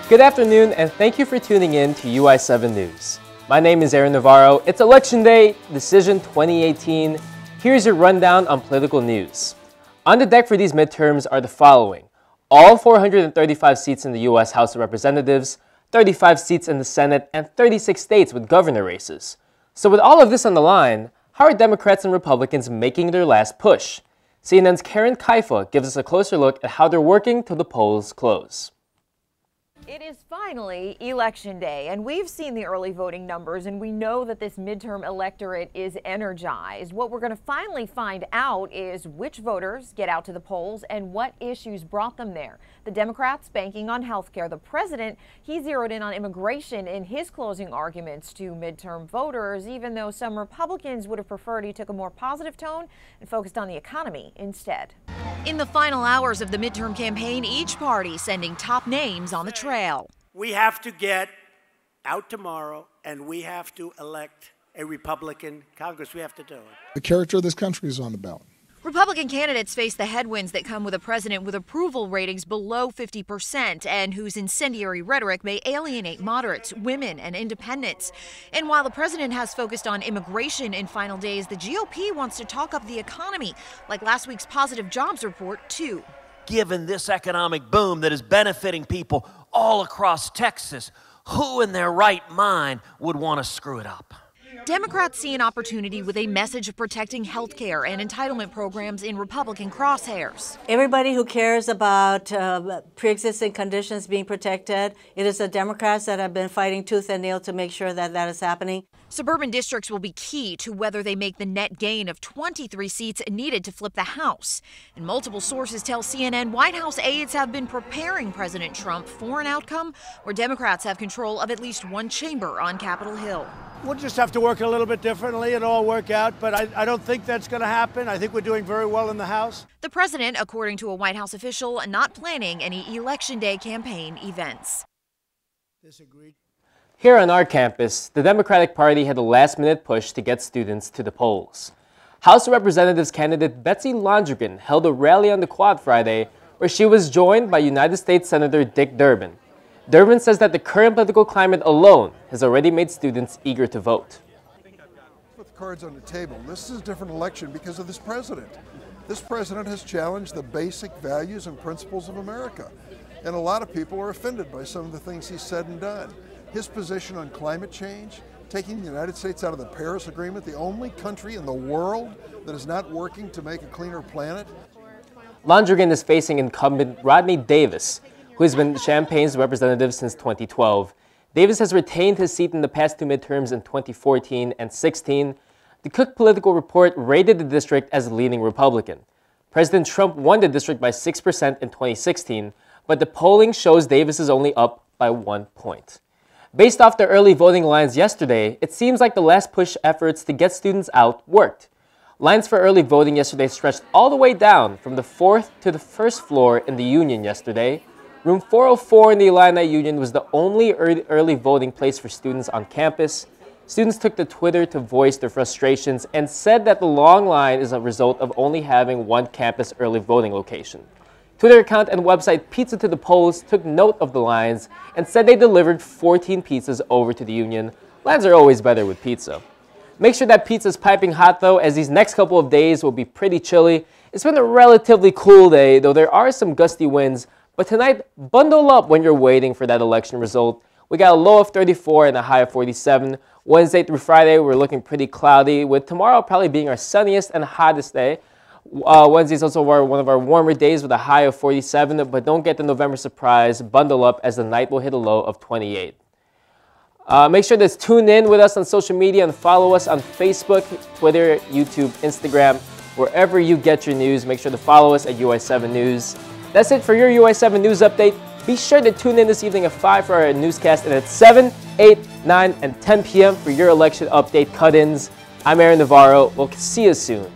Good afternoon, and thank you for tuning in to UI7 News. My name is Navarro. It's Election Day, Decision 2018. Here's your rundown on political news. On the deck for these midterms are the following. All 435 seats in the U.S. House of Representatives, 35 seats in the Senate, and 36 states with governor races. So with all of this on the line, how are Democrats and Republicans making their last push? CNN's Karen Kaifa gives us a closer look at how they're working till the polls close. It is finally Election Day, and we've seen the early voting numbers, and we know that this midterm electorate is energized. What we're going to finally find out is which voters get out to the polls and what issues brought them there. The Democrats banking on health care. The president, he zeroed in on immigration in his closing arguments to midterm voters, even though some Republicans would have preferred he took a more positive tone and focused on the economy instead. In the final hours of the midterm campaign, each party sending top names on the trail. We have to get out tomorrow, and we have to elect a Republican Congress. We have to do it. The character of this country is on the ballot. Republican candidates face the headwinds that come with a president with approval ratings below 50% and whose incendiary rhetoric may alienate moderates, women, and independents. And while the president has focused on immigration in final days, the GOP wants to talk up the economy, like last week's positive jobs report, too. Given this economic boom that is benefiting people all across Texas, who in their right mind would want to screw it up? Democrats see an opportunity with a message of protecting health care and entitlement programs in Republican crosshairs. Everybody who cares about pre-existing conditions being protected, it is the Democrats that have been fighting tooth and nail to make sure that that is happening. Suburban districts will be key to whether they make the net gain of 23 seats needed to flip the House. And multiple sources tell CNN White House aides have been preparing President Trump for an outcome where Democrats have control of at least one chamber on Capitol Hill. We'll just have to work a little bit differently. It'll all work out, but I don't think that's going to happen. I think we're doing very well in the House. The president, according to a White House official, not planning any Election Day campaign events. Disagreed. Here on our campus, the Democratic Party had a last-minute push to get students to the polls. House of Representatives candidate Betsy Londrigan held a rally on the Quad Friday where she was joined by United States Senator Dick Durbin. Durbin says that the current political climate alone has already made students eager to vote. Put the cards on the table. This is a different election because of this president. This president has challenged the basic values and principles of America. And a lot of people are offended by some of the things he's said and done. His position on climate change, taking the United States out of the Paris Agreement, the only country in the world that is not working to make a cleaner planet. Londrigan is facing incumbent Rodney Davis, who has been Champaign's representative since 2012. Davis has retained his seat in the past two midterms in 2014 and 16. The Cook Political Report rated the district as leaning Republican. President Trump won the district by 6% in 2016, but the polling shows Davis is only up by 1 point. Based off the early voting lines yesterday, it seems like the last push efforts to get students out worked. Lines for early voting yesterday stretched all the way down from the 4th to the 1st floor in the Union yesterday. Room 404 in the Illini Union was the only early voting place for students on campus. Students took to Twitter to voice their frustrations and said that the long line is a result of only having one campus early voting location. Twitter account and website Pizza to the Polls took note of the lines and said they delivered 14 pizzas over to the Union. Lines are always better with pizza. Make sure that pizza's piping hot though, as these next couple of days will be pretty chilly. It's been a relatively cool day, though there are some gusty winds. But tonight, bundle up when you're waiting for that election result. We got a low of 34 and a high of 47. Wednesday through Friday, we're looking pretty cloudy, with tomorrow probably being our sunniest and hottest day. Wednesday is also one of our warmer days with a high of 47, but don't get the November surprise. Bundle up as the night will hit a low of 28. Make sure to tune in with us on social media and follow us on Facebook, Twitter, YouTube, Instagram, wherever you get your news. Make sure to follow us at UI7 News. That's it for your UI7 News Update. Be sure to tune in this evening at 5 for our newscast and at 7, 8, 9, and 10 p.m. for your election update cut-ins. I'm Navarro. We'll see you soon.